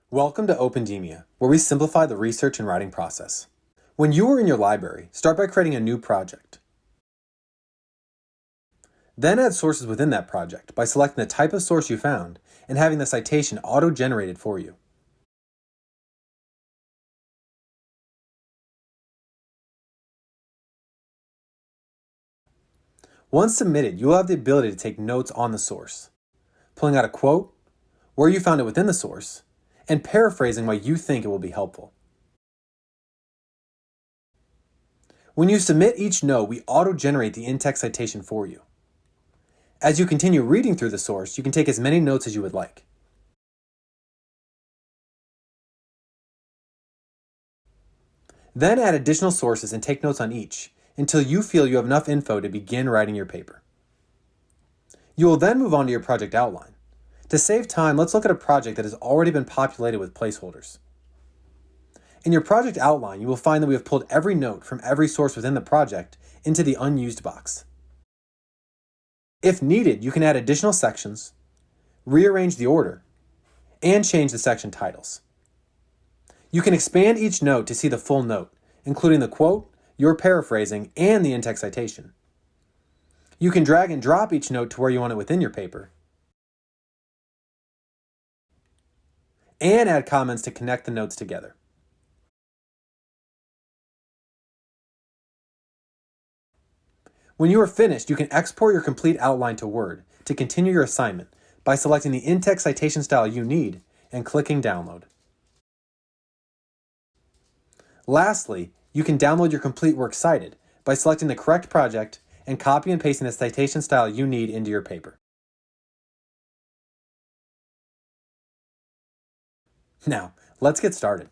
Welcome to Opendemia, where we simplify the research and writing process. When you are in your library, start by creating a new project. Then add sources within that project by selecting the type of source you found and having the citation auto-generated for you. Once submitted, you will have the ability to take notes on the source, pulling out a quote, where you found it within the source, and paraphrasing why you think it will be helpful. When you submit each note, we auto-generate the in-text citation for you. As you continue reading through the source, you can take as many notes as you would like. Then add additional sources and take notes on each until you feel you have enough info to begin writing your paper. You will then move on to your project outline. To save time, let's look at a project that has already been populated with placeholders. In your project outline, you will find that we have pulled every note from every source within the project into the unused box. If needed, you can add additional sections, rearrange the order, and change the section titles. You can expand each note to see the full note, including the quote, your paraphrasing, and the in-text citation. You can drag and drop each note to where you want it within your paper, and add comments to connect the notes together. When you are finished, you can export your complete outline to Word to continue your assignment by selecting the in-text citation style you need and clicking Download. Lastly, you can download your complete works cited by selecting the correct project and copy and pasting the citation style you need into your paper. Now, let's get started.